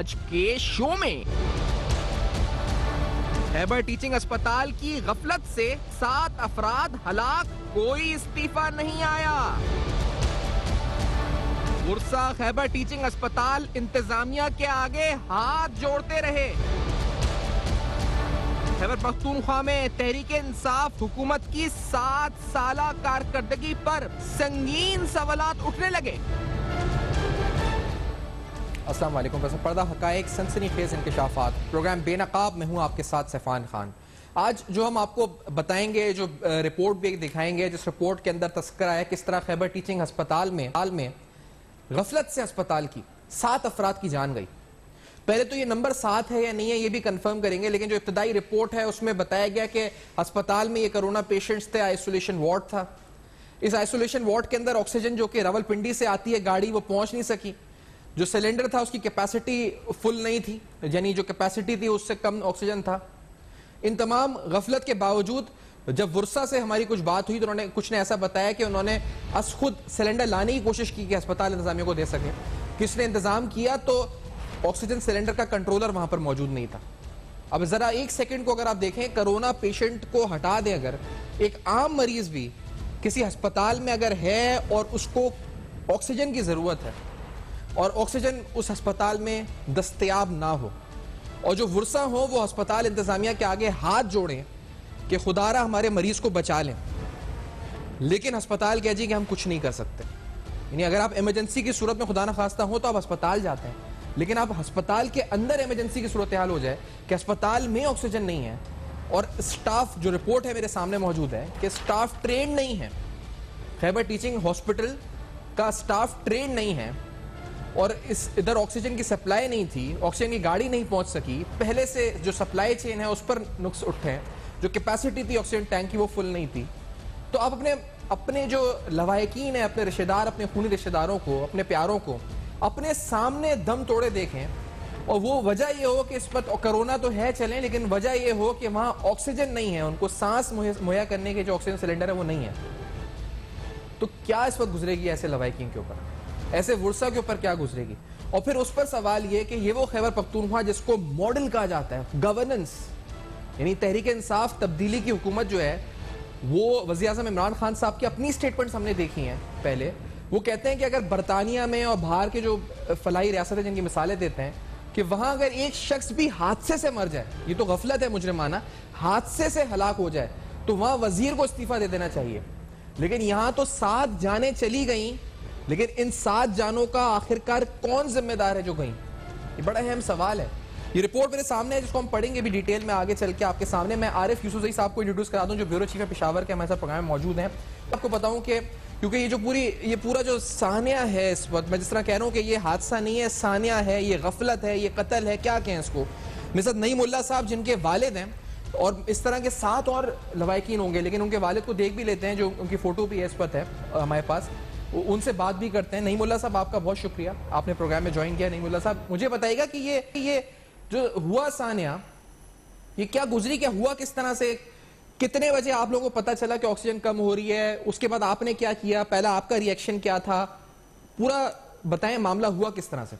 آج کے شو میں۔ خیبر ٹیچنگ اسپتال کی غفلت سے 7 افراد ہلاک، کوئی استعفیٰ نہیں آیا۔ ورثہ خیبر ٹیچنگ اسپتال انتظامیہ کے آگے ہاتھ جوڑتے رہے۔ خیبر پختونخوا میں تحریک انصاف حکومت کی 7 سالہ کارکردگی پر سنگین سوالات اٹھنے لگے۔ السلام علیکم، پردہ حقائق، سنسنی خیز انکشافات، پروگرام بے نقاب میں ہوں آپ کے ساتھ سیفان خان۔ آج جو ہم آپ کو بتائیں گے، جو رپورٹ بھی دکھائیں گے، جس رپورٹ کے اندر تذکرہ ہے کس طرح خیبر ٹیچنگ اسپتال میں غفلت سے اسپتال کی 7 افراد کی جان گئی۔ پہلے تو یہ نمبر 7 ہے یا نہیں ہے یہ بھی کنفرم کریں گے، لیکن جو ابتدائی رپورٹ ہے اس میں بتایا گیا کہ اسپتال میں یہ کرونا پیشنٹس تھے، آئسولیشن وارڈ تھا۔ اس آئسولیشن وارڈ کے اندر آکسیجن جو کہ راولپنڈی سے آتی ہے گاڑی، وہ پہنچ نہیں سکی۔ جو سلنڈر تھا اس کی کیپیسٹی فل نہیں تھی، یعنی جو کیپیسٹی تھی اس سے کم آکسیجن تھا۔ ان تمام غفلت کے باوجود جب ورثہ سے ہماری کچھ بات ہوئی تو کچھ نے ایسا بتایا کہ انہوں نے خود سلنڈر لانے کی کوشش کی کہ اسپتال انتظامیہ کو دے سکیں۔ کس نے انتظام کیا تو آکسیجن سلنڈر کا کنٹرولر وہاں پر موجود نہیں تھا۔ اب ذرا ایک سیکنڈ کو اگر آپ دیکھیں، کرونا پیشنٹ کو ہٹا دیں، اگر ایک عام مریض بھی کسی ہسپتال میں اگر ہے اور اس کو آکسیجن کی ضرورت ہے اور آکسیجن اس ہسپتال میں دستیاب نہ ہو، اور جو ورثہ ہوں وہ ہسپتال انتظامیہ کے آگے ہاتھ جوڑیں کہ خدا را ہمارے مریض کو بچا لیں، لیکن ہسپتال کہہ جی کہ ہم کچھ نہیں کر سکتے۔ یعنی اگر آپ ایمرجنسی کی صورت میں خدا نخواستہ ہو تو آپ ہسپتال جاتے ہیں، لیکن آپ ہسپتال کے اندر ایمرجنسی کی صورتحال ہو جائے کہ ہسپتال میں آکسیجن نہیں ہے اور اسٹاف، جو رپورٹ ہے میرے سامنے موجود ہے کہ اسٹاف ٹرینڈ نہیں ہے، خیبر ٹیچنگ ہاسپٹل کا اسٹاف ٹرینڈ نہیں ہے، اور ادھر آکسیجن کی سپلائی نہیں تھی، آکسیجن کی گاڑی نہیں پہنچ سکی، پہلے سے جو سپلائی چین ہے اس پر نقص اٹھے، جو کیپیسٹی تھی آکسیجن ٹینک کی وہ فل نہیں تھی۔ تو آپ اپنے جو لواحقین ہیں، اپنے رشتہ دار، اپنے خونی رشتہ داروں کو، اپنے پیاروں کو اپنے سامنے دم توڑے دیکھیں، اور وہ وجہ یہ ہو کہ اس پر کرونا تو ہے چلیں، لیکن وجہ یہ ہو کہ وہاں آکسیجن نہیں ہے، ان کو سانس مہیا کرنے کے جو آکسیجن سلنڈر ہے وہ نہیں ہے، تو کیا اس وقت گزرے گی ایسے لواحقین کے اوپر، ایسے ورثہ کے اوپر کیا گزرے گی؟ اور پھر اس پر سوال یہ کہ یہ وہ خیبر پختونخوا جس کو ماڈل کہا جاتا ہے، گورننس، یعنی تحریک انصاف تبدیلی کی حکومت جو ہے، وہ وزیر اعظم عمران خان صاحب کی اپنی سٹیٹمنٹس ہم نے دیکھی ہیں پہلے۔ وہ کہتے ہیں کہ اگر برطانیہ میں اور باہر کے جو فلاحی ریاستیں جن کی مثالیں دیتے ہیں کہ وہاں اگر ایک شخص بھی حادثے سے مر جائے، یہ تو غفلت ہے مجرمانہ، حادثے سے ہلاک ہو جائے تو وہاں وزیر کو استعفیٰ دے دینا چاہیے، لیکن یہاں تو 7 جانیں چلی گئیں، لیکن ان 7 جانوں کا آخرکار کون ذمہ دار ہے جو گئیں؟ یہ بڑا اہم سوال ہے۔ یہ رپورٹ میرے سامنے ہے جس کو ہم پڑھیں گے بھی ڈیٹیل میں آگے چل کے آپ کے سامنے۔ میں عارف یوسفزئی صاحب کو انٹروڈیوس کرا دوں جو بیورو چیف ہے پشاور کے، ہمارے ساتھ پروگرام میں موجود ہیں۔ آپ کو بتاؤں کہ کیونکہ یہ پورا جو سانحہ ہے اس وقت، میں جس طرح کہہ رہا ہوں کہ یہ حادثہ نہیں ہے، سانحہ ہے، یہ غفلت ہے، یہ قتل ہے، کیا کہیں اس کو۔ میرے ساتھ نعیم اللہ صاحب جن کے والد ہیں، اور اس طرح کے 7 اور لواحقین ہوں گے، لیکن ان کے والد کو دیکھ بھی لیتے ہیں، جو ان کی فوٹو بھی ہے اس وقت ہے ہمارے پاس، ان سے بات بھی کرتے ہیں۔ نعیم اللہ صاحب آپ کا بہت شکریہ، آپ نے پروگرام میں جوائن کیا۔ نعیم اللہ صاحب مجھے بتائیے گا کہ یہ جو ہوا سانحہ، یہ کیا گزری، کیا ہوا کس طرح سے، کتنے بجے آپ لوگوں کو پتا چلا کہ آکسیجن کم ہو رہی ہے، اس کے بعد آپ نے کیا کیا، پہلا آپ کا ری ایکشن کیا تھا، پورا بتائیں معاملہ ہوا کس طرح سے؟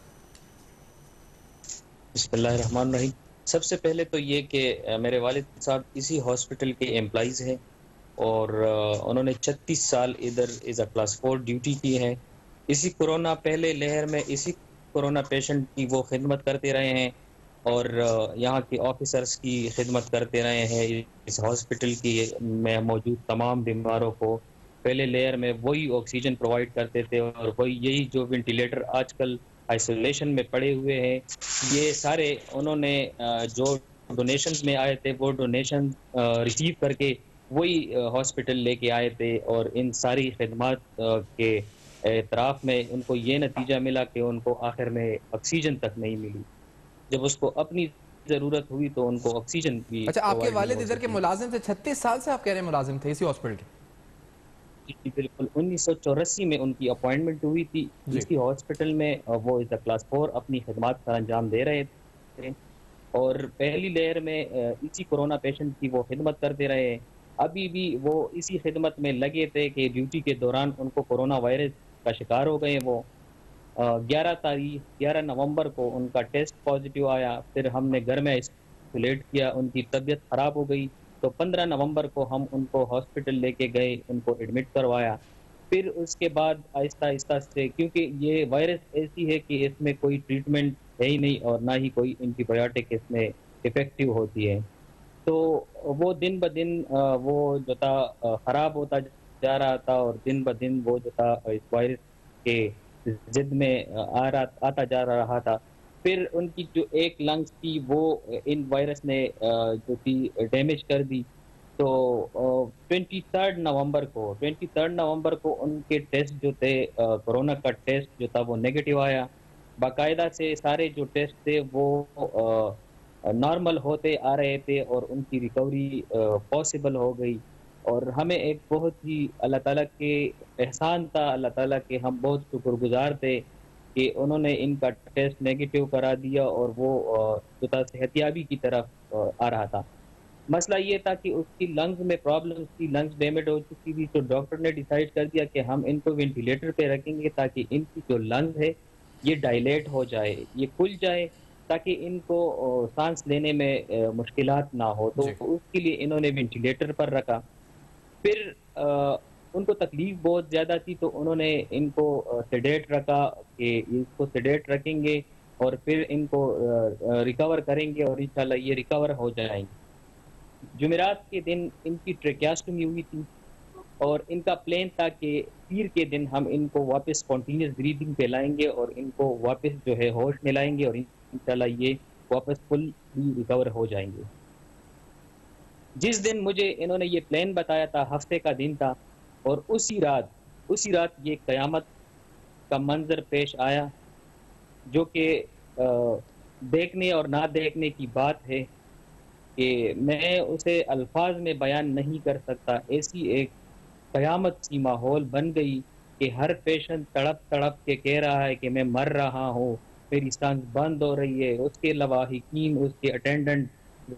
بسم اللہ الرحمن الرحیم۔ سب سے پہلے تو یہ کہ میرے والد صاحب اسی ہاسپٹل کے امپلائیز ہیں، اور انہوں نے 36 سال ادھر ایز اے کلاس 4 ڈیوٹی کی ہے۔ اسی کورونا پہلے لہر میں اسی کورونا پیشنٹ کی وہ خدمت کرتے رہے ہیں، اور یہاں کے آفیسرز کی خدمت کرتے رہے ہیں۔ اس ہاسپٹل کی میں موجود تمام بیماروں کو پہلے لیئر میں وہی آکسیجن پرووائڈ کرتے تھے، اور وہی یہی جو وینٹیلیٹر آج کل آئسولیشن میں پڑے ہوئے ہیں، یہ سارے انہوں نے جو ڈونیشنز میں آئے تھے وہ ڈونیشن ریسیو کر کے وہی ہاسپٹل لے کے آئے تھے، اور ان ساری خدمات کے اعتراف میں ان کو یہ نتیجہ ملا کہ ان کو آخر میں آکسیجن تک نہیں ملی۔ جب اس کو اپنی ضرورت ہوئی تو ان کو آکسیجن بھی۔ اچھا، آپ کے والد ادھر کے ملازم تھے، 36 سال سے آپ کہہ رہے ہیں ملازم تھے اسی ہاسپٹل کے؟ جی بالکل، 1984 میں ان کی اپوائنٹمنٹ ہوئی تھی اسی ہاسپٹل میں، وہ ایز اے کلاس 4 اپنی خدمات کا انجام دے رہے تھے، اور پہلی لہر میں اسی کورونا پیشنٹ کی وہ خدمت کرتے رہے۔ ابھی بھی وہ اسی خدمت میں لگے تھے کہ ڈیوٹی کے دوران ان کو کورونا وائرس کا شکار ہو گئے وہ، 11 نومبر کو ان کا ٹیسٹ پازیٹیو آیا. پھر ہم نے گھر میں آئسولیٹ کیا, ان کی طبیعت خراب ہو گئی تو 15 نومبر کو ہم ان کو ہاسپٹل لے کے گئے, ان کو ایڈمٹ کروایا. پھر اس کے بعد آہستہ آہستہ سے, کیونکہ یہ وائرس ایسی ہے کہ اس میں کوئی ٹریٹمنٹ ہے ہی نہیں اور نہ ہی کوئی اینٹی بایوٹک اس میں افیکٹو ہوتی ہے, تو وہ دن بدن وہ جو تھا خراب ہوتا جا رہا تھا, اور دن بدن وہ جو تھا اس وائرس کے ضد میں آتا جا رہا تھا. پھر ان کی جو ایک لنگس تھی وہ ان وائرس نے جو تھی ڈیمیج کر دی. تو 23 نومبر کو ان کے ٹیسٹ جو تھے, کورونا کا ٹیسٹ جو تھا وہ نیگیٹو آیا. باقاعدہ سے سارے جو ٹیسٹ تھے وہ نارمل ہوتے آ رہے تھے اور ان کی ریکوری پاسبل ہو گئی. اور ہمیں ایک بہت ہی اللہ تعالیٰ کے احسان تھا, اللہ تعالیٰ کے ہم بہت شکر گزار تھے کہ انہوں نے ان کا ٹیسٹ نیگیٹو کرا دیا اور وہ جو تھا صحت یابی کی طرف آ رہا تھا. مسئلہ یہ تھا کہ اس کی لنگز میں پرابلم تھی, لنگز ڈیمیج ہو چکی تھی, تو ڈاکٹر نے ڈیسائیڈ کر دیا کہ ہم ان کو وینٹیلیٹر پہ رکھیں گے تاکہ ان کی جو لنگز ہے یہ ڈائلیٹ ہو جائے, یہ کھل جائے, تاکہ ان کو سانس لینے میں مشکلات نہ ہو. تو اس کے لیے انہوں نے وینٹیلیٹر پر رکھا. پھر ان کو تکلیف بہت زیادہ تھی تو انہوں نے ان کو سیڈیٹ رکھا کہ اس کو سیڈیٹ رکھیں گے اور پھر ان کو ریکور کریں گے اور انشاءاللہ یہ ریکور ہو جائیں گے. جمعرات کے دن ان کی ٹریکیاسٹمی ہوئی تھی اور ان کا پلان تھا کہ پیر کے دن ہم ان کو واپس کنٹینیوس بریدنگ پہ لائیں گے اور ان کو واپس جو ہے ہوش میں لائیں گے اور انشاءاللہ یہ واپس فل ریکور ہو جائیں گے. جس دن مجھے انہوں نے یہ پلان بتایا تھا ہفتے کا دن تھا, اور اسی رات یہ قیامت کا منظر پیش آیا جو کہ دیکھنے اور نہ دیکھنے کی بات ہے کہ میں اسے الفاظ میں بیان نہیں کر سکتا. ایسی ایک قیامت سی ماحول بن گئی کہ ہر پیشنٹ تڑپ کے کہہ رہا ہے کہ میں مر رہا ہوں, میری سانس بند ہو رہی ہے. اس کے لواحقین, اس کے اٹینڈنٹ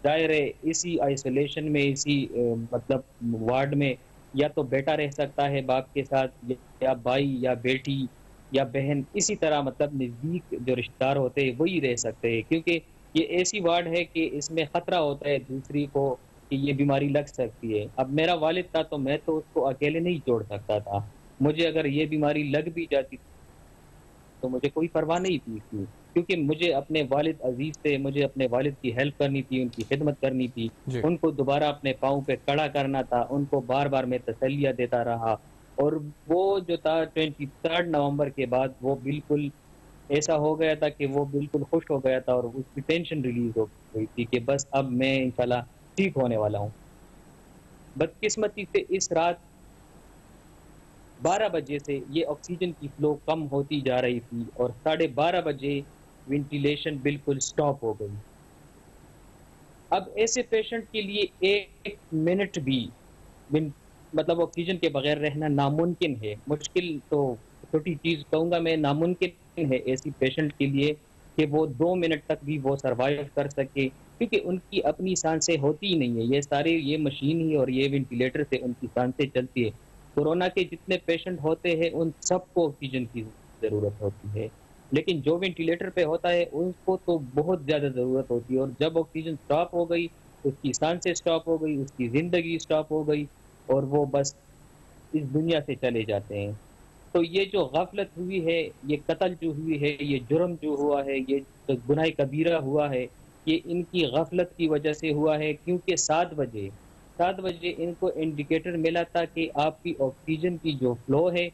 ظاہر ہے اسی آئسولیشن میں, اسی مطلب وارڈ میں یا تو بیٹا رہ سکتا ہے باپ کے ساتھ, یا بھائی یا بیٹی یا بہن, اسی طرح مطلب نزدیک جو رشتہ دار ہوتے ہیں وہی رہ سکتے ہیں, کیونکہ یہ ایسی وارڈ ہے کہ اس میں خطرہ ہوتا ہے دوسری کو کہ یہ بیماری لگ سکتی ہے. اب میرا والد تھا تو میں تو اس کو اکیلے نہیں چھوڑ سکتا تھا, مجھے اگر یہ بیماری لگ بھی جاتی تو مجھے کوئی پرواہ نہیں تھی, کیونکہ مجھے اپنے والد عزیز سے, مجھے اپنے والد کی ہیلپ کرنی تھی, ان کی خدمت کرنی تھی, ان کو دوبارہ اپنے پاؤں پہ کھڑا کرنا تھا, ان کو بار بار میں تسلیہ دیتا رہا. اور وہ جو تھا 23 نومبر کے بعد وہ بالکل ایسا ہو گیا تھا کہ وہ بالکل خوش ہو گیا تھا اور اس کی ٹینشن ریلیز ہو گئی تھی کہ بس اب میں انشاءاللہ ٹھیک ہونے والا ہوں. بدقسمتی سے اس رات 12 بجے سے یہ آکسیجن کی فلو کم ہوتی جا رہی تھی اور 12:30 بجے وینٹیلیشن بالکل سٹاپ ہو گئی. اب ایسے پیشنٹ کے لیے 1 منٹ بھی مطلب آکسیجن کے بغیر رہنا ناممکن ہے. مشکل تو چھوٹی چیز کہوں گا میں, ناممکن ہے ایسی پیشنٹ کے لیے کہ وہ 2 منٹ تک بھی وہ سروائیو کر سکے, کیونکہ ان کی اپنی سانسیں ہوتی ہی نہیں ہے. یہ سارے یہ مشین ہی اور یہ وینٹیلیٹر سے ان کی سانسیں چلتی ہے. کورونا کے جتنے پیشنٹ ہوتے ہیں ان سب کو آکسیجن کی ضرورت ہوتی ہے, لیکن جو وینٹیلیٹر پہ ہوتا ہے ان کو تو بہت زیادہ ضرورت ہوتی ہے. اور جب آکسیجن سٹاپ ہو گئی, اس کی سانسیں سٹاپ ہو گئی, اس کی زندگی سٹاپ ہو گئی اور وہ بس اس دنیا سے چلے جاتے ہیں. تو یہ جو غفلت ہوئی ہے, یہ قتل جو ہوئی ہے, یہ جرم جو ہوا ہے, یہ گناہ کبیرہ ہوا ہے, یہ ان کی غفلت کی وجہ سے ہوا ہے. کیونکہ 7 بجے ان کو انڈیکیٹر ملا تھا کہ آپ کی آکسیجن کی جو فلو ہے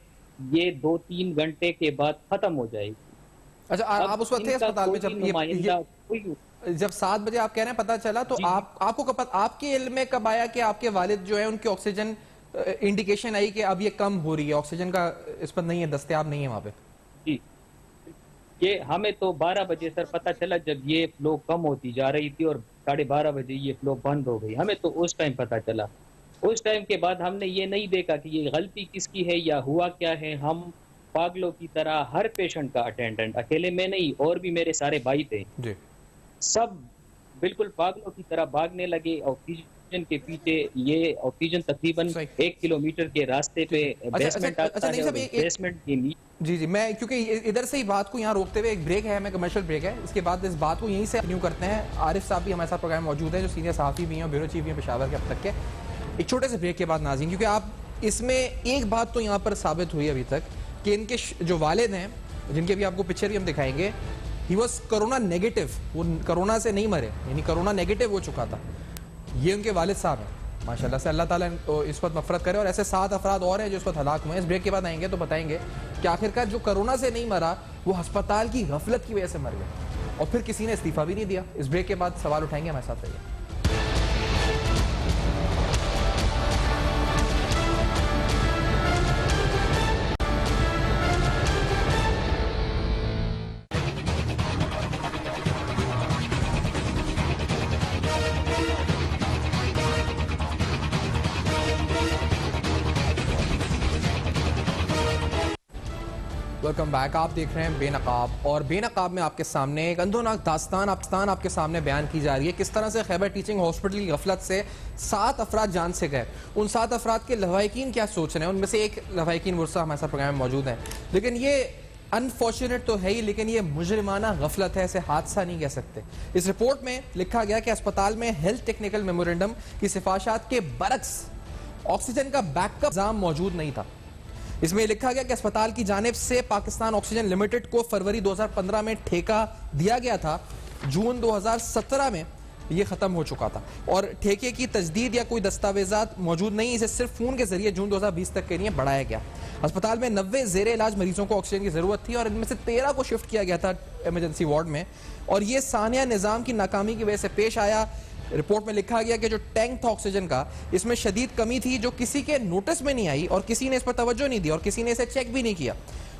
یہ 2-3 گھنٹے کے بعد ختم ہو جائے گی. اچھا, آپ اس وقت تھے اسپتال میں جب 7 بجے آپ کہہ رہے ہیں پتہ چلا, تو آپ کو آپ کے علم میں کب آیا کہ آپ کے والد جو ہے ان کی آکسیجن انڈیکیشن آئی کہ اب یہ کم ہو رہی ہے, آکسیجن کا اس پر نہیں ہے, دستیاب نہیں ہے وہاں پہ؟ جی, یہ ہمیں تو 12 بجے سر پتہ چلا جب یہ فلو کم ہوتی جا رہی تھی اور 12:30 بجے یہ فلو بند ہو گئی. ہمیں تو اس ٹائم پتہ چلا. اس ٹائم کے بعد ہم نے یہ نہیں دیکھا کہ یہ غلطی کس کی ہے یا ہوا کیا ہے. ہم پاگلوں کی طرح ہر پیشنٹ کا اٹینڈنٹ, اکیلے میں نہیں اور بھی میرے سارے بھائی تھے, سب بالکل پاگلوں کی طرح بھاگنے لگے, آکسیجن آکسیجن کے پیچھے یہ آکسیجن تقریباً 1 کلومیٹر کے راستے پہ بیسمنٹ آتا ہے اور بیسمنٹ کے نیچے. جی میں کیونکہ ادھر سے ہی بات کو یہاں روکتے ہوئے ایک بریک ہے ہمیں کمرشل بریک ہے, اس کے بعد اس بات کو یہیں سے کنٹینیو کرتے ہیں. عارف صاحب بھی ہمارے ساتھ پروگرام موجود ہیں جو سینئر صحافی بھی ہیں اور بیورو چیف بھی ہیں پشاور کے اب تک کے. ایک چھوٹے سے بریک کے بعد ناظرین, کیونکہ آپ اس میں ایک بات تو یہاں پر ثابت ہوئی ابھی تک کہ ان کے جو والد ہیں جن کے بھی آپ کو پکچر بھی ہم دکھائیں گے, ہی واز کرونا نیگیٹو, وہ کرونا سے نہیں مرے, یعنی کرونا نیگیٹو ہو چکا تھا. یہ ان کے والد صاحب ہیں ماشاءاللہ سے, اللہ تعالیٰ اس وقت مغفرت کرے, اور ایسے 7 افراد اور ہیں جو اس وقت ہلاک ہوئے ہیں. اس بریک کے بعد آئیں گے تو بتائیں گے کہ آخرکار جو کرونا سے نہیں مرا وہ ہسپتال کی غفلت کی وجہ سے مر گیا, اور پھر کسی نے استعفیٰ بھی نہیں دیا. اس بریک کے بعد سوال اٹھائیں گے, ہمارے ساتھ رہیے. Welcome back. آپ دیکھ رہے ہیں بے نقاب, اور بے نقاب میں آپ کے سامنے ایک اندھوناک داستان آپ کے سامنے بیان کی جا رہی ہے. کس طرح سے خیبر ٹیچنگ ہاسپٹل کی غفلت سے 7 افراد جان سے گئے. ان 7 افراد کے لواحقین کیا سوچ رہے ہیں, ان میں سے ایک لواحقین ورثہ ہمارے ساتھ پروگرام میں موجود ہیں. لیکن یہ انفارچونیٹ تو ہے ہی, لیکن یہ مجرمانہ غفلت ہے, اسے حادثہ نہیں کہہ سکتے. اس رپورٹ میں لکھا گیا کہ اسپتال میں ہیلتھ ٹیکنیکل میمورنڈم کی سفارشات کے برعکس آکسیجن کا بیک اپ نظام موجود نہیں تھا. اس میں لکھا گیا کہ اسپتال کی جانب سے پاکستان آکسیجن لمیٹڈ کو فروری 2015 میں ٹھیکہ دیا گیا تھا. جون 2017 میں یہ ختم ہو چکا تھا, اور ٹھیکے کی تجدید یا کوئی دستاویزات موجود نہیں. اسے صرف فون کے ذریعے جون 2020 تک کے لیے بڑھایا گیا. اسپتال میں 90 زیر علاج مریضوں کو آکسیجن کی ضرورت تھی, اور ان میں سے 13 کو شفٹ کیا گیا تھا ایمرجنسی وارڈ میں, اور یہ سانحہ نظام کی ناکامی کی وجہ سے پیش آیا. رپورٹ میں لکھا گیا کہ جو ٹینک تھا آکسیجن کا, اس میں شدید کمی تھی جو کسی کے نوٹس میں نہیں آئی, اور کسی نے اس پر توجہ نہیں دی, اور کسی نے اسے چیک بھی نہیں کیا.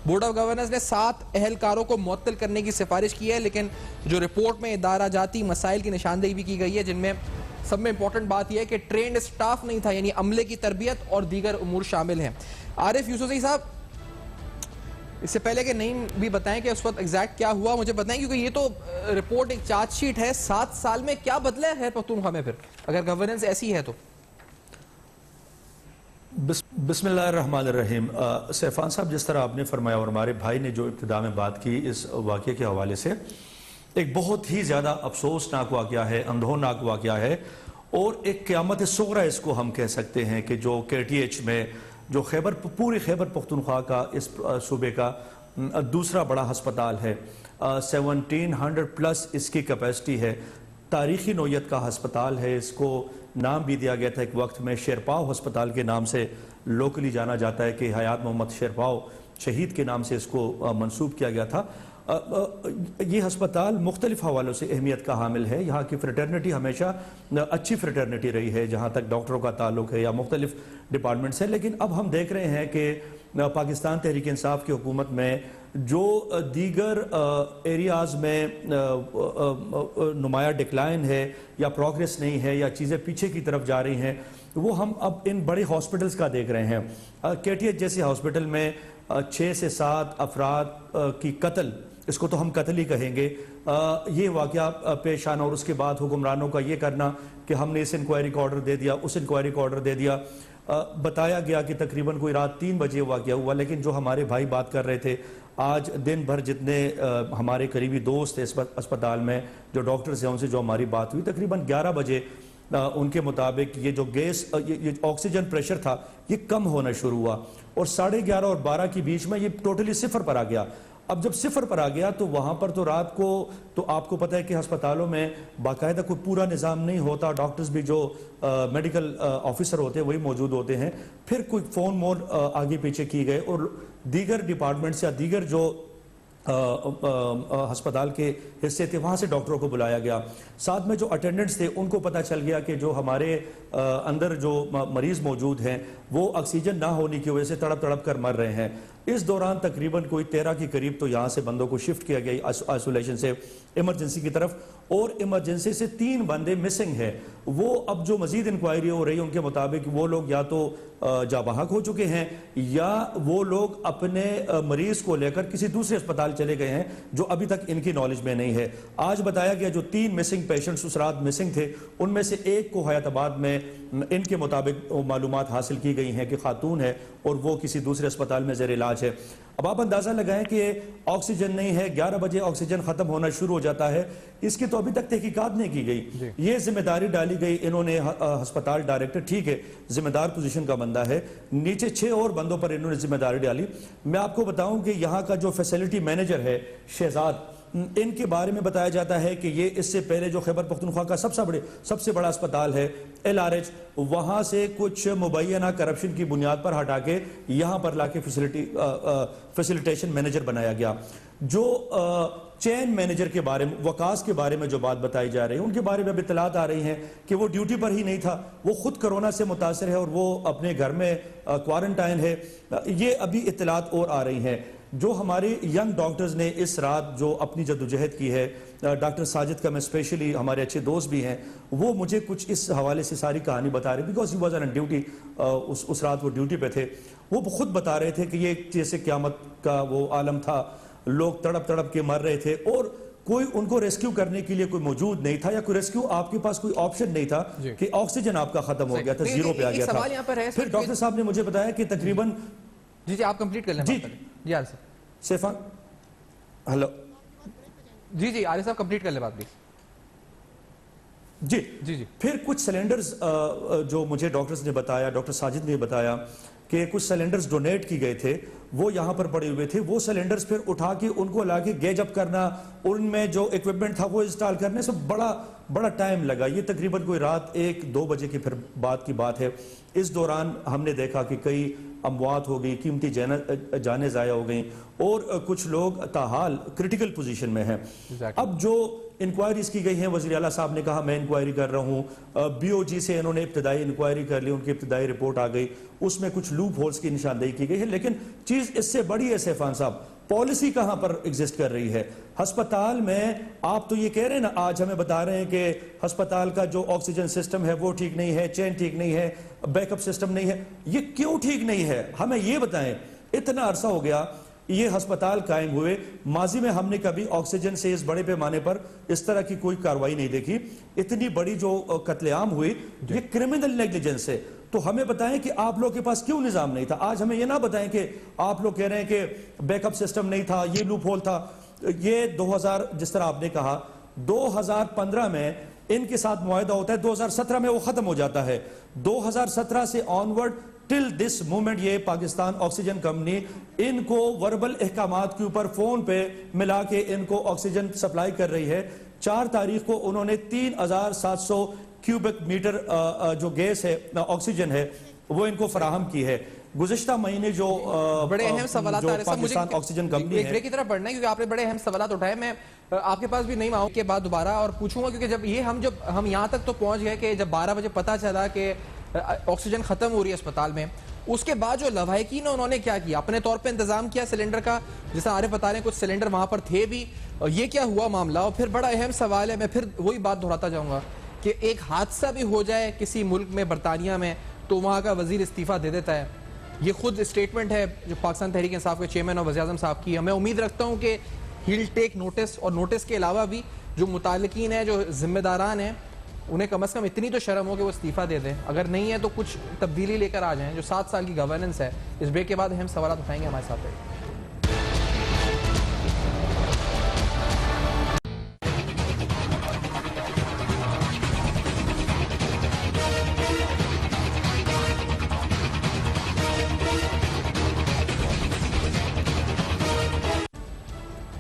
بورڈ آف گورننس نے 7 اہلکاروں کو معطل کرنے کی سفارش کی ہے, لیکن جو رپورٹ میں ادارہ جاتی مسائل کی نشاندہی بھی کی گئی ہے, جن میں سب میں امپورٹنٹ بات یہ ہے کہ ٹرینڈ اسٹاف نہیں تھا, یعنی عملے کی تربیت اور دیگر امور شامل ہیں. عارف یوسفزئی صاحب, اس سے پہلے کہ نہیں بھی بتائیں کہ اس وقت ایگزیکٹ کیا ہوا, مجھے بتائیں, کیونکہ یہ تو رپورٹ ایک چارج شیٹ ہے. 7 سال میں کیا بدلا ہے خیبر پختونخوا میں, پھر اگر گورننس ایسی ہے تو؟ بسم اللہ الرحمن الرحیم. سیفان صاحب, جس طرح آپ نے فرمایا اور ہمارے بھائی نے جو ابتدا میں بات کی اس واقعے کے حوالے سے, ایک بہت ہی زیادہ افسوسناک واقعہ ہے, اندھوناک واقعہ ہے, اور ایک قیامت صغری اس کو ہم کہہ سکتے ہیں کہ جو KTH میں جو پوری خیبر پختونخوا کا اس صوبے کا دوسرا بڑا ہسپتال ہے, 1700 پلس اس کی کیپیسٹی ہے, تاریخی نوعیت کا ہسپتال ہے. اس کو نام بھی دیا گیا تھا ایک وقت میں شیرپاؤ ہسپتال کے نام سے لوکلی جانا جاتا ہے, کہ حیات محمد شیرپاؤ شہید کے نام سے اس کو منسوب کیا گیا تھا. یہ ہسپتال مختلف حوالوں سے اہمیت کا حامل ہے. یہاں کی فریٹرنیٹی ہمیشہ اچھی فریٹرنیٹی رہی ہے جہاں تک ڈاکٹروں کا تعلق ہے, یا مختلف ڈپارٹمنٹس ہیں. لیکن اب ہم دیکھ رہے ہیں کہ پاکستان تحریک انصاف کی حکومت میں جو دیگر ایریاز میں نمایاں ڈکلائن ہے, یا پروگریس نہیں ہے, یا چیزیں پیچھے کی طرف جا رہی ہیں, وہ ہم اب ان بڑے ہاسپٹلز کا دیکھ رہے ہیں. KTH جیسے ہاسپٹل میں 6 سے 7 افراد کی قتل, اس کو تو ہم قتل ہی کہیں گے, یہ واقعہ پیش آنا, اور اس کے بعد حکمرانوں کا یہ کرنا کہ ہم نے اس انکوائری کا آرڈر دے دیا, اس انکوائری کا آرڈر دے دیا. بتایا گیا کہ تقریباً کوئی رات 3 بجے واقعہ ہوا, لیکن جو ہمارے بھائی بات کر رہے تھے, آج دن بھر جتنے ہمارے قریبی دوست ہیں اسپتال میں جو ڈاکٹرز ہیں, ان سے جو ہماری بات ہوئی, تقریباً 11 بجے ان کے مطابق یہ جو گیس, یہ آکسیجن پریشر تھا, یہ کم ہونا شروع ہوا, اور 11:30 اور 12 کے بیچ میں یہ ٹوٹلی 0 پر آ گیا. اب جب 0 پر آ گیا تو وہاں پر تو رات کو, تو آپ کو پتہ ہے کہ ہسپتالوں میں باقاعدہ کوئی پورا نظام نہیں ہوتا, ڈاکٹرز بھی جو میڈیکل آفیسر ہوتے ہیں وہی موجود ہوتے ہیں. پھر کوئی فون مور آگے پیچھے کی گئے, اور دیگر ڈپارٹمنٹس یا دیگر جو ہسپتال کے حصے تھے وہاں سے ڈاکٹروں کو بلایا گیا. ساتھ میں جو اٹینڈنٹس تھے ان کو پتہ چل گیا کہ جو ہمارے اندر جو مریض موجود ہیں وہ آکسیجن نہ ہونے کی وجہ سے تڑپ تڑپ کر مر رہے ہیں. اس دوران تقریباً کوئی 13 کے قریب تو یہاں سے بندوں کو شفٹ کیا گیا آئسولیشن سے ایمرجنسی کی طرف, اور ایمرجنسی سے 3 بندے مسنگ ہیں. وہ اب جو مزید انکوائری ہو رہی ہے ان کے مطابق وہ لوگ یا تو جاں بحق ہو چکے ہیں یا وہ لوگ اپنے مریض کو لے کر کسی دوسرے اسپتال چلے گئے ہیں جو ابھی تک ان کی نالج میں نہیں ہے. آج بتایا گیا جو 3 مسنگ پیشنٹس اس رات مسنگ تھے ان میں سے ایک کو حیات آباد میں ان کے مطابق معلومات حاصل کی گئی ہیں کہ خاتون ہے اور وہ کسی دوسرے اسپتال میں زیر علاج ہے. اب آپ اندازہ لگائیں کہ آکسیجن نہیں ہے, 11 بجے آکسیجن ختم ہونا شروع ہو جاتا ہے, اس کی تو ابھی تک تحقیقات نہیں کی گئی. یہ ذمہ داری ڈالی گئی, انہوں نے ہسپتال ڈائریکٹر ٹھیک ہے ذمہ دار پوزیشن کا بندہ ہے, نیچے 6 اور بندوں پر انہوں نے ذمہ داری ڈالی. میں آپ کو بتاؤں کہ یہاں کا جو فیسلٹی مینیجر ہے شہزاد, ان کے بارے میں بتایا جاتا ہے کہ یہ اس سے پہلے جو خیبر پختونخوا کا سب سے بڑا اسپتال ہے LRH, وہاں سے کچھ مبینہ کرپشن کی بنیاد پر ہٹا کے یہاں پر لا کے فیسیلیٹیشن مینیجر بنایا گیا. جو چین مینیجر کے بارے میں, وکاس کے بارے میں جو بات بتائی جا رہی ہے, ان کے بارے میں اب اطلاعات آ رہی ہیں کہ وہ ڈیوٹی پر ہی نہیں تھا, وہ خود کرونا سے متاثر ہے اور وہ اپنے گھر میں کوارنٹائن ہے. یہ ابھی اطلاعات اور آ رہی ہیں. جو ہمارے ینگ ڈاکٹرز نے اس رات جو اپنی جدوجہد کی ہے, ڈاکٹر ساجد کا میں اسپیشلی, ہمارے اچھے دوست بھی ہیں, وہ مجھے کچھ اس حوالے سے ساری کہانی بتا رہے, because he was on duty, اس رات وہ ڈیوٹی پہ تھے. وہ خود بتا رہے تھے کہ یہ جیسے قیامت کا وہ عالم تھا, لوگ تڑپ کے مر رہے تھے اور کوئی ان کو ریسکیو کرنے کے لیے کوئی موجود نہیں تھا, یا کوئی ریسکیو آپ کے پاس کوئی آپشن نہیں تھا کہ آکسیجن آپ کا ختم ہو گیا تھا, زیرو پہ آ گیا تھا. پھر ڈاکٹر صاحب نے مجھے بتایا کہ تقریباً جی آپ کمپلیٹ کر لیں. جی عارف صاحب, سیفان ہلو, جی عارف صاحب کمپلیٹ کر لیں بات پلیز. جی پھر کچھ سلنڈرز جو مجھے ڈاکٹرز نے بتایا, ڈاکٹر ساجد نے بتایا کہ کچھ سلنڈرز ڈونیٹ کی گئے تھے, وہ یہاں پر پڑے ہوئے تھے. وہ سلنڈرز پھر اٹھا کے ان کو لا کے گیج اپ کرنا, ان میں جو ایکوپمنٹ تھا وہ انسٹال کرنے سے بڑا ٹائم لگا. یہ تقریباً کوئی رات 1-2 بجے کی پھر بات کی بات ہے. اس دوران ہم نے دیکھا کہ کئی اموات ہو گئی, قیمتی جانیں ضائع ہو گئیں, اور کچھ لوگ تاحال کرٹیکل پوزیشن میں ہیں. اب جو انکوائریز کی گئی ہیں, وزیر اعلیٰ صاحب نے کہا میں انکوائری کر رہا ہوں, BOG سے انہوں نے ابتدائی انکوائری کر لی, ان کی ابتدائی رپورٹ آ گئی, اس میں کچھ لوپ ہولز کی نشاندہی کی گئی ہے. لیکن چیز اس سے بڑی ہے سیفان صاحب, پالیسی کہاں پر ایگزسٹ کر رہی ہے ہسپتال میں. آپ تو یہ کہہ رہے ہیں نا, آج ہمیں بتا رہے ہیں کہ ہسپتال کا جو آکسیجن سسٹم ہے وہ ٹھیک نہیں ہے, چین ٹھیک نہیں ہے, بیک اپ سسٹم نہیں ہے. یہ کیوں ٹھیک نہیں ہے ہمیں یہ بتائیں. اتنا عرصہ ہو گیا یہ ہسپتال قائم ہوئے, ماضی میں ہم نے کبھی آکسیجن سے اس بڑے پیمانے پر اس طرح کی کوئی کاروائی نہیں دیکھی. اتنی بڑی جو قتل عام ہوئی, یہ کرمنل نیگلیجنس ہے. تو ہمیں بتائیں کہ آپ لوگ کے پاس کیوں نظام نہیں تھا. آج ہمیں یہ نہ بتائیں کہ آپ لوگ کہہ رہے ہیں کہ بیک اپ سسٹم نہیں تھا, یہ لوپ ہول تھا. یہ 2000 جس طرح آپ نے کہا 2015 میں ان کے ساتھ معاہدہ ہوتا ہے, 2017 میں وہ ختم ہو جاتا ہے. 2017 سے آنورڈ ٹل دس مومنٹ یہ پاکستان آکسیجن کمپنی ان کو وربل احکامات کے اوپر فون پہ ملا کے ان کو آکسیجن سپلائی کر رہی ہے. 4 تاریخ کو انہوں نے 3700 کیوبک میٹر جو گیس ہے, آکسیجن ہے, وہ ان کو فراہم کی ہے. گزشتہ مہینے جو بڑے اہم سوالات آ رہے ہیں, پاکستان آکسیجن کمپنی ہے, ایک بریک کی طرف بڑھنا ہے کیونکہ آپ نے بڑے اہم سوالات اٹھائے. میں آپ کے پاس بھی نہیں آؤں کے بعد دوبارہ اور پوچھوں گا, کیونکہ جب ہم یہاں تک تو پہنچ گئے کہ جب 12 بجے پتہ چلا کہ آکسیجن ختم ہو رہی ہے اسپتال میں, اس کے بعد جو لواحقین انہوں نے کیا کیا, اپنے طور پہ انتظام کیا سلنڈر کا, جیسا عارف بتا رہے ہیں کچھ سلنڈر وہاں پر تھے بھی, یہ کیا ہوا معاملہ. اور پھر بڑا اہم سوال ہے, میں پھر وہی بات دہراتا جاؤں گا کہ ایک حادثہ بھی ہو جائے کسی ملک میں, برطانیہ میں, تو وہاں کا وزیر استعفیٰ دے دیتا ہے. یہ خود اسٹیٹمنٹ ہے جو پاکستان تحریک انصاف کے چیئرمین اور وزیر اعظم صاحب کی. میں امید رکھتا ہوں کہ ہیل ٹیک نوٹس, اور نوٹس کے علاوہ بھی جو متعلقین ہیں, جو ذمہ داران ہیں, انہیں کم از کم اتنی تو شرم ہو کہ وہ استعفیٰ دے دیں. اگر نہیں ہے تو کچھ تبدیلی لے کر آ جائیں. جو 7 سال کی گورننس ہے, اس بریک کے بعد اہم سوالات اٹھائیں گے ہمارے ساتھ.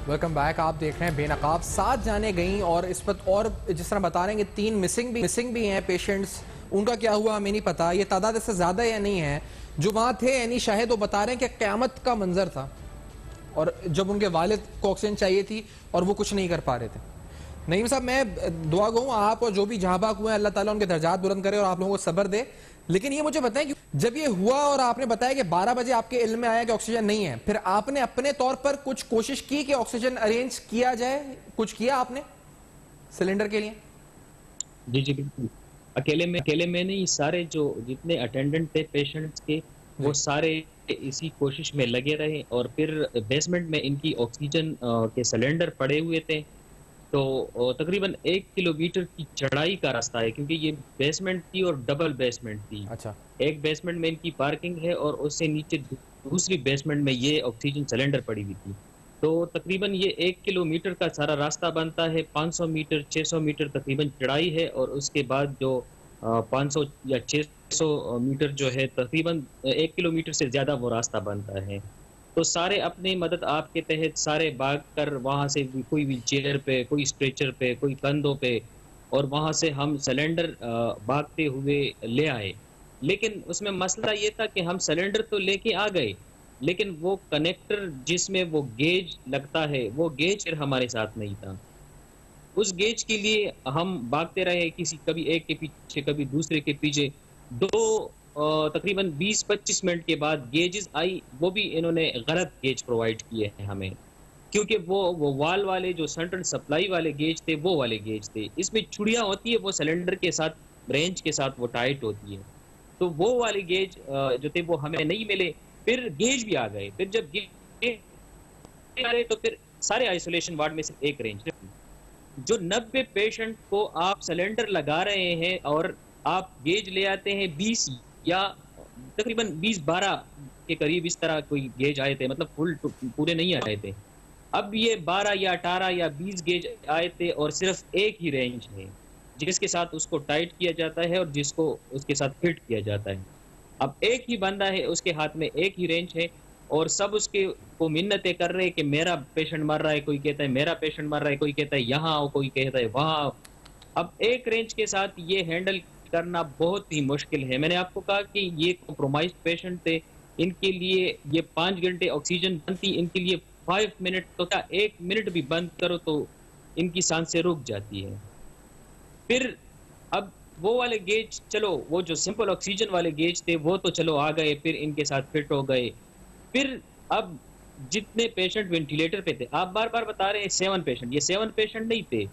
Welcome back. آپ دیکھ رہے ہیں بے نقاب. 7 جانیں گئیں اور اس پر, اور جس طرح بتا رہے ہیں کہ 3 مسنگ بھی ہیں پیشنٹس. ان کا کیا ہوا ہمیں نہیں پتا. یہ تعداد اس سے زیادہ یا نہیں ہے. جو وہاں تھے یعنی شاہد, وہ بتا رہے ہیں کہ قیامت کا منظر تھا, اور جب ان کے والد کو آکسیجن چاہیے تھی اور وہ کچھ نہیں کر پا رہے تھے. نعیم صاحب, میں دعا گو آپ اور جو بھی جہاں بحق ہوئے ہیں, اللہ تعالیٰ ان کے درجات بلند کرے اور آپ لوگوں کو صبر دے. لیکن یہ مجھے بتائیں کہ جب یہ ہوا اور آپ نے بتایا کہ 12 بجے آپ کے علم میں آیا کہ آکسیجن نہیں ہے، پھر آپ نے اپنے طور پر کچھ کوشش کی کہ آکسیجن ارینج کیا جائے؟ کچھ کیا آپ نے سلنڈر کے لیے؟ جی جی بالکل، اکیلے میں نہیں، سارے جو جتنے اٹینڈنٹ تھے پیشنٹس کے وہ سارے اسی کوشش میں لگے رہے، اور پھر بیسمنٹ میں ان کی آکسیجن کے سلنڈر پڑے ہوئے تھے، تو تقریباً 1 کلومیٹر کی چڑھائی کا راستہ ہے، کیونکہ یہ بیسمنٹ تھی اور ڈبل بیسمنٹ تھی. اچھا، ایک بیسمنٹ میں ان کی پارکنگ ہے اور اس سے نیچے دوسری بیسمنٹ میں یہ آکسیجن سلنڈر پڑی ہوئی تھی. تو تقریباً یہ 1 کلومیٹر کا سارا راستہ بنتا ہے، 500 میٹر 600 میٹر تقریباً چڑھائی ہے، اور اس کے بعد جو 500 یا 600 میٹر جو ہے تقریباً 1 کلومیٹر سے زیادہ وہ راستہ بنتا ہے. تو سارے اپنی مدد آپ کے تحت سارے بھاگ کر وہاں سے کوئی ویل چیئر پہ، کوئی اسٹریچر پہ، کوئی کندھوں پہ، اور وہاں سے ہم سلنڈر بھاگتے ہوئے لے آئے. لیکن اس میں مسئلہ یہ تھا کہ ہم سلنڈر تو لے کے آ گئے، لیکن وہ کنیکٹر جس میں وہ گیج لگتا ہے وہ گیج پھر ہمارے ساتھ نہیں تھا. اس گیج کے لیے ہم بھاگتے رہے، کبھی ایک کے پیچھے کبھی دوسرے کے پیچھے. تقریباً 20-25 منٹ کے بعد گیجز آئی، وہ بھی انہوں نے غلط گیج پرووائڈ کیے ہیں ہمیں، کیونکہ وہ وال والے جو سینٹرل سپلائی والے گیج تھے وہ والے گیج تھے. اس میں چڑیا ہوتی ہے، وہ سلنڈر کے ساتھ رینج کے ساتھ وہ ٹائٹ ہوتی ہے، تو وہ والے گیج جو تھے وہ ہمیں نہیں ملے. پھر گیج بھی آ گئے، پھر جب گیج آ گئے تو پھر سارے آئسولیشن وارڈ میں صرف ایک رینج. جو 90 پیشنٹ کو آپ سلنڈر لگا رہے ہیں اور آپ گیج لے آتے ہیں 20 یا تقریباً 20-12 کے قریب اس طرح کوئی گیج آئے تھے، مطلب پورے نہیں آئے تھے. اب یہ 12 یا 18 یا 20 گیج آئے تھے اور صرف ایک ہی رینج ہے جس کے ساتھ اس کو ٹائٹ کیا جاتا ہے اور جس کو اس کے ساتھ فٹ کیا جاتا ہے. اب ایک ہی بندہ ہے، اس کے ہاتھ میں ایک ہی رینج ہے، اور سب اس کے کو منتیں کر رہے کہ میرا پیشنٹ مر رہا ہے، کوئی کہتا ہے میرا پیشنٹ مر رہا ہے، کوئی کہتا ہے یہاں آؤ، کوئی کہتا ہے وہاں آؤ. اب ایک رینج کے ساتھ یہ ہینڈل کرنا بہت ہی مشکل ہے. میں نے آپ کو کہا کہ یہ کمپرومائز پیشنٹ تھے، ان کے لیے یہ 5 گھنٹے آکسیجن بنتی، ان کے لیے 5 منٹ تو کیا 1 منٹ بھی بند کرو تو ان کی سانسیں رک جاتی ہے. پھر اب وہ والے گیج، چلو وہ جو سمپل آکسیجن والے گیج تھے وہ تو چلو آ گئے، پھر ان کے ساتھ فٹ ہو گئے. پھر اب جتنے پیشنٹ وینٹیلیٹر پہ تھے، آپ بار بار بتا رہے ہیں 7 پیشنٹ، یہ 7 پیشنٹ نہیں تھے.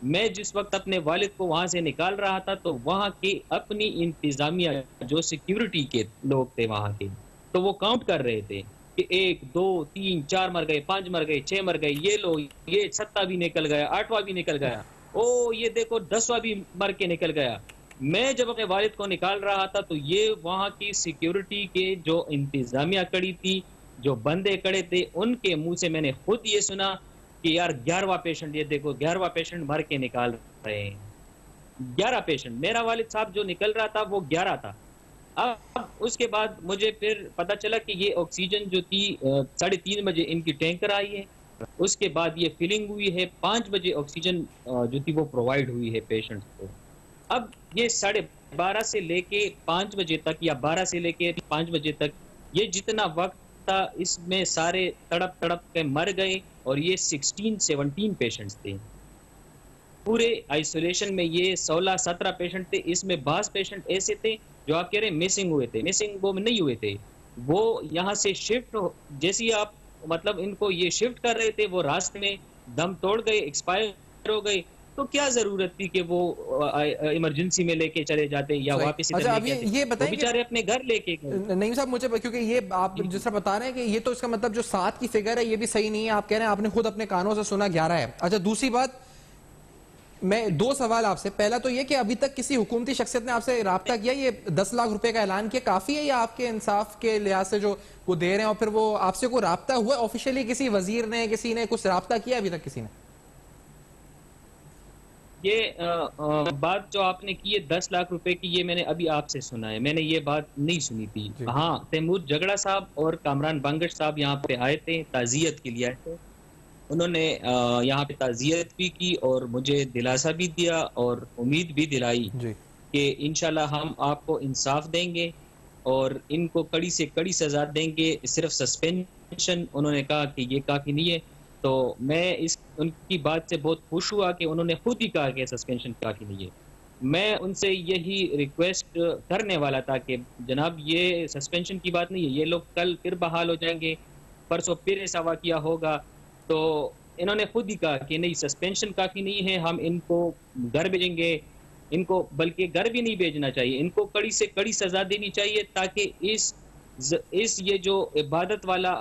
میں جس وقت اپنے والد کو وہاں سے نکال رہا تھا تو وہاں کی اپنی انتظامیہ جو سیکیورٹی کے لوگ تھے وہاں کے، تو وہ کاؤنٹ کر رہے تھے کہ 1 2 3 4 مر گئے، 5 مر گئے، 6 مر گئے، یہ لو یہ 7واں بھی نکل گیا، 8واں بھی نکل گیا، او یہ دیکھو 10واں بھی مر کے نکل گیا. میں جب اپنے والد کو نکال رہا تھا تو یہ وہاں کی سیکیورٹی کے جو انتظامیہ کڑی تھی، جو بندے کڑے تھے، ان کے منہ سے میں نے خود یہ سنا کہ یار 11واں پیشنٹ، یہ دیکھو 11واں پیشنٹ مر کے نکال رہے ہیں. 11 پیشنٹ، میرا والد صاحب جو نکل رہا تھا وہ 11 تھا. اب اس کے بعد مجھے پھر پتا چلا کہ یہ آکسیجن جو تھی 3:30 بجے ان کی ٹینکر آئی ہے، اس کے بعد یہ فلنگ ہوئی ہے، 5 بجے آکسیجن جو تھی وہ پرووائڈ ہوئی ہے پیشنٹ کو. اب یہ 12:30 سے لے کے 5 بجے تک یا 12 سے لے کے 5 بجے تک یہ جتنا وقت تھا اس میں سارے تڑپ کے مر گئے، اور یہ 16-17 پیشنٹس تھے. پورے آئسولیشن میں یہ 16-17 پیشنٹ تھے. اس میں بعض پیشنٹ ایسے تھے جو آپ کہہ رہے ہیں مسنگ ہوئے تھے، مسنگ وہ نہیں ہوئے تھے، وہ یہاں سے شفٹ جیسی آپ مطلب ان کو یہ شفٹ کر رہے تھے وہ راستے میں دم توڑ گئے، ایکسپائر ہو گئے. تو کیا ضرورت تھی کہ وہ ایمرجنسی میں لے کے چلے جاتے یا واپس ادھر لے کے یہ بتائیں بیچارے اپنے گھر لے کے گئے. نہیں صاحب مجھے کیونکہ یہ آپ جس طرح بتا رہے ہیں کہ یہ تو اس کا مطلب جو 7 کی فگر ہے یہ بھی صحیح نہیں ہے. آپ کہہ رہے ہیں آپ نے خود اپنے کانوں سے سنا 11 ہے. اچھا دوسری بات، میں 2 سوال آپ سے. پہلا تو یہ کہ ابھی تک کسی حکومتی شخصیت نے آپ سے رابطہ کیا؟ یہ 10 لاکھ روپے کا اعلان کیا کافی ہے یا آپ کے انصاف کے لحاظ سے جو وہ دے رہے ہیں، اور پھر وہ آپ سے کوئی رابطہ ہوا آفیشیلی؟ کسی وزیر نے، کسی نے کچھ رابطہ کیا ابھی تک کسی نے؟ یہ بات جو آپ نے کی ہے 10 لاکھ روپے کی، یہ میں نے ابھی آپ سے سنا ہے، میں نے یہ بات نہیں سنی تھی. ہاں تیمور جگڑا صاحب اور کامران بنگش صاحب یہاں پہ آئے تھے، تعزیت کے لیے آئے تھے. انہوں نے یہاں پہ تعزیت بھی کی اور مجھے دلاسا بھی دیا اور امید بھی دلائی کہ انشاءاللہ ہم آپ کو انصاف دیں گے اور ان کو کڑی سے کڑی سزا دیں گے. صرف سسپینشن انہوں نے کہا کہ یہ کافی نہیں ہے. تو میں ان کی بات سے بہت خوش ہوا کہ انہوں نے خود ہی کہا کہ سسپینشن کافی نہیں ہے. میں ان سے یہی ریکویسٹ کرنے والا تھا کہ جناب یہ سسپینشن کی بات نہیں ہے، یہ لوگ کل پھر بحال ہو جائیں گے، پرسوں پھر ایسا واقعہ ہوگا. تو انہوں نے خود ہی کہا کہ نہیں سسپینشن کافی نہیں ہے، ہم ان کو گھر بھیجیں گے. ان کو بلکہ گھر بھی نہیں بھیجنا چاہیے، ان کو کڑی سے کڑی سزا دینی چاہیے تاکہ اس یہ جو عبادت والا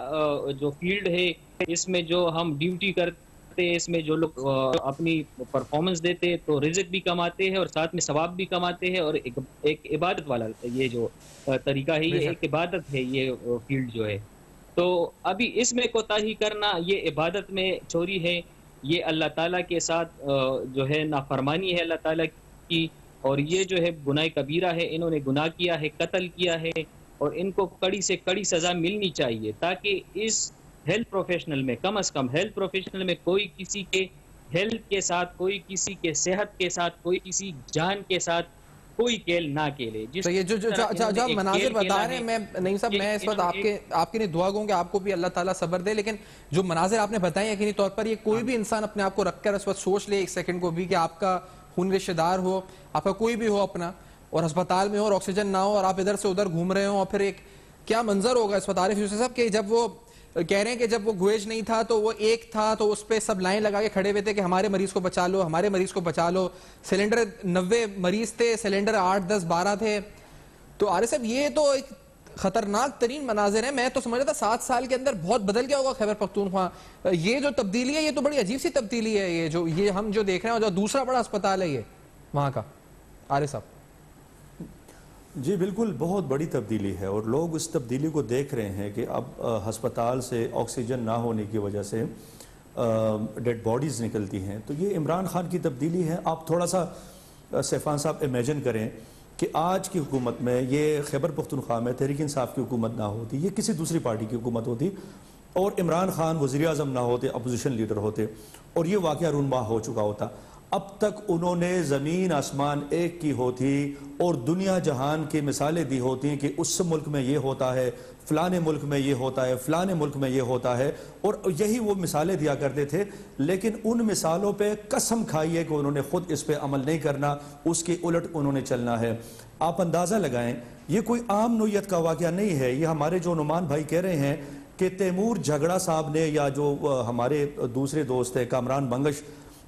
جو فیلڈ ہے، اس میں جو ہم ڈیوٹی کرتے ہیں، اس میں جو لوگ اپنی پرفارمنس دیتے تو رزق بھی کماتے ہیں اور ساتھ میں ثواب بھی کماتے ہیں، اور ایک عبادت والا یہ جو طریقہ ہے، یہ ایک عبادت ہے یہ فیلڈ جو ہے. تو ابھی اس میں کوتاہی کرنا یہ عبادت میں چوری ہے، یہ اللہ تعالیٰ کے ساتھ جو ہے نافرمانی ہے اللہ تعالیٰ کی، اور یہ جو ہے گناہ کبیرہ ہے. انہوں نے گناہ کیا ہے، قتل کیا ہے، اور ان کو کڑی سے کڑی سزا ملنی چاہیے تاکہ اس ہیلتھ پروفیشنل میں کم از کم ہیلتھ پروفیشنل میں کوئی کسی کے ہیلتھ کے ساتھ، کوئی کسی کے صحت کے ساتھ، کوئی کسی جان کے ساتھ کوئی کھیل نہ کھیلے. تو یہ جو مناظر بتا رہے ہیں، میں نہیں صاحب میں اس وقت آپ کے لیے دعا گوں کہ آپ کو بھی اللہ تعالیٰ صبر دے، لیکن جو مناظر آپ نے بتائے یقینی طور پر یہ کوئی بھی انسان اپنے آپ کو رکھ کر اس وقت سوچ لے ایک سیکنڈ کو بھی کہ آپ کا خون رشتہ دار ہو، آپ کا کوئی بھی ہو اپنا، اور ہسپتال میں ہو اور آکسیجن نہ ہو اور آپ ادھر سے ادھر گھوم رہے ہوں، اور پھر ایک کیا منظر ہوگا اس وقت عارف یوسف صاحب کہ جب وہ کہہ رہے ہیں کہ جب وہ گویج نہیں تھا تو وہ ایک تھا تو اس پہ سب لائن لگا کے کھڑے ہوئے تھے کہ ہمارے مریض کو بچا لو، ہمارے مریض کو بچا لو. سلنڈر 90 مریض تھے، سلنڈر 8 10 12 تھے. تو عارف صاحب یہ تو ایک خطرناک ترین مناظر ہیں. میں تو سمجھ رہا تھا 7 سال کے اندر بہت بدل گیا ہوگا خیبر پختونخوا. یہ جو تبدیلی ہے یہ تو بڑی عجیب سی تبدیلی ہے، یہ ہم جو دیکھ رہے ہیں، اور جو دوسرا بڑا اسپتال ہے یہ وہاں کا. عارف صاحب جی بالکل بہت بڑی تبدیلی ہے، اور لوگ اس تبدیلی کو دیکھ رہے ہیں کہ اب ہسپتال سے آکسیجن نہ ہونے کی وجہ سے ڈیڈ باڈیز نکلتی ہیں. تو یہ عمران خان کی تبدیلی ہے. آپ تھوڑا سا سیفان صاحب امیجن کریں کہ آج کی حکومت میں یہ خیبر پختونخوا میں تحریک انصاف کی حکومت نہ ہوتی، یہ کسی دوسری پارٹی کی حکومت ہوتی، اور عمران خان وزیر اعظم نہ ہوتے، اپوزیشن لیڈر ہوتے، اور یہ واقعہ رونما ہو چکا ہوتا. اب تک انہوں نے زمین آسمان ایک کی ہوتی اور دنیا جہان کی مثالیں دی ہوتی کہ اس ملک میں یہ ہوتا ہے، فلانے ملک میں یہ ہوتا ہے، فلانے ملک میں یہ ہوتا ہے، اور یہی وہ مثالیں دیا کرتے تھے. لیکن ان مثالوں پہ قسم کھائی ہے کہ انہوں نے خود اس پہ عمل نہیں کرنا، اس کے الٹ انہوں نے چلنا ہے. آپ اندازہ لگائیں یہ کوئی عام نوعیت کا واقعہ نہیں ہے. یہ ہمارے جو نعمان بھائی کہہ رہے ہیں کہ تیمور جھگڑا صاحب نے، یا جو ہمارے دوسرے دوست ہیں کامران بنگش،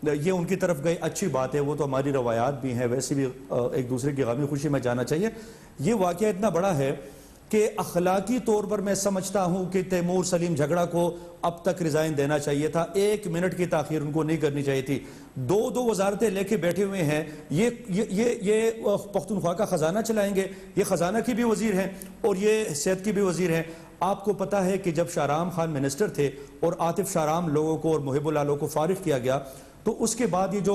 یہ ان کی طرف گئے، اچھی بات ہے، وہ تو ہماری روایات بھی ہیں، ویسے بھی ایک دوسرے کی غمی خوشی میں جانا چاہیے. یہ واقعہ اتنا بڑا ہے کہ اخلاقی طور پر میں سمجھتا ہوں کہ تیمور سلیم جھگڑا کو اب تک ریزائن دینا چاہیے تھا. 1 منٹ کی تاخیر ان کو نہیں کرنی چاہیے تھی. 2 وزارتیں لے کے بیٹھے ہوئے ہیں. یہ پختونخوا کا خزانہ چلائیں گے، یہ خزانہ کی بھی وزیر ہیں اور یہ صحت کی بھی وزیر ہیں. آپ کو پتا ہے کہ جب شاہرام خان منسٹر تھے اور عاطف شاہرام لوگوں کو اور محب اللہ لوگوں کو فارغ کیا گیا، تو اس کے بعد یہ جو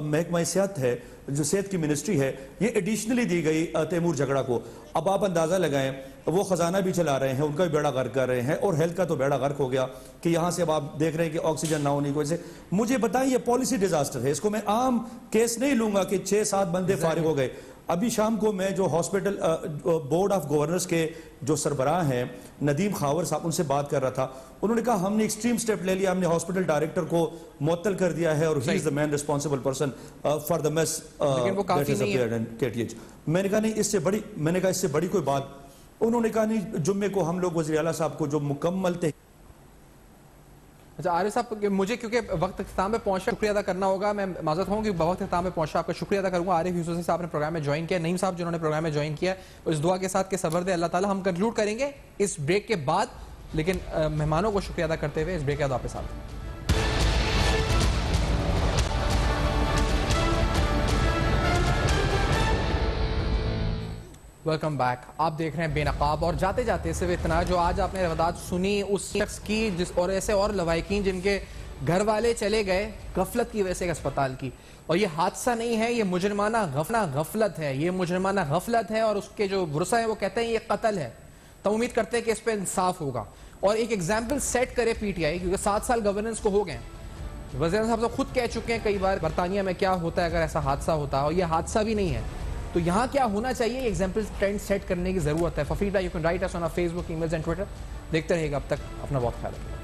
محکمہ صحت ہے، جو صحت کی منسٹری ہے، یہ ایڈیشنلی دی گئی تیمور جھگڑا کو. اب آپ اندازہ لگائیں وہ خزانہ بھی چلا رہے ہیں، ان کا بھی بیڑا غرق کر رہے ہیں، اور ہیلتھ کا تو بیڑا غرق ہو گیا کہ یہاں سے اب آپ دیکھ رہے ہیں کہ آکسیجن نہ ہونے کی وجہ سے. مجھے بتائیں یہ پالیسی ڈیزاسٹر ہے. اس کو میں عام کیس نہیں لوں گا کہ 6-7 بندے فارغ ہو گئے. ابھی شام کو میں جو ہاسپٹل بورڈ آف گورنرز کے جو سربراہ ہیں ندیم خاور صاحب، ان سے بات کر رہا تھا. انہوں نے کہا ہم نے ایکسٹریم سٹیپ لے لیا، ہم نے ہاسپٹل ڈائریکٹر کو معطل کر دیا ہے، اور he is the main responsible person for the mess that is appeared in KTH. میں نے کہا نہیں، اس سے بڑی کوئی بات. انہوں نے کہا نہیں، جمعے کو ہم لوگ وزیر اعلیٰ صاحب کو جو مکمل تھے. اچھا عارف صاحب مجھے کیونکہ وقت اختتام پہ پہنچا، شکریہ ادا کرنا ہوگا. میں معذرت ہوں کہ وقت اختتام پہ پہنچا، آپ کا شکریہ ادا کروں گا. عارف یوسف صاحب نے پروگرام میں جوائن کیا، نعیم صاحب جنہوں نے پروگرام میں جوائن کیا، اس دعا کے ساتھ کہ صبر دے اللہ تعالیٰ. ہم کنکلوڈ کریں گے اس بریک کے بعد، لیکن مہمانوں کو شکریہ ادا کرتے ہوئے اس بریک کے بعد واپس آتے ہیں. Welcome back. آپ دیکھ رہے ہیں بے نقاب. اور جاتے جاتے صرف اتنا، جو آج آپ نے روایات سنی اس شخص کی اور ایسے اور لوائقین جن کے گھر والے چلے گئے غفلت کی وجہ سے اسپتال کی، اور یہ حادثہ نہیں ہے، یہ مجرمانہ غفلت ہے، یہ مجرمانہ غفلت ہے، اور اس کے جو ورثاء ہیں وہ کہتے ہیں یہ قتل ہے. تو امید کرتے ہیں کہ اس پہ انصاف ہوگا اور ایک ایگزامپل سیٹ کرے PTI، کیونکہ 7 سال گورننس کو ہو گئے. وزیر صاحب تو خود کہہ چکے ہیں کئی بار برطانیہ میں کیا ہوتا ہے اگر ایسا حادثہ ہوتا ہے، اور یہ حادثہ بھی نہیں ہے. تو یہاں کیا ہونا چاہیے، ایگزامپل ٹرینڈ سیٹ کرنے کی ضرورت ہے. For feedback you can write us on our Facebook, emails and Twitter. دیکھتے رہیے گا. اب تک اپنا بہت خیال رکھیے.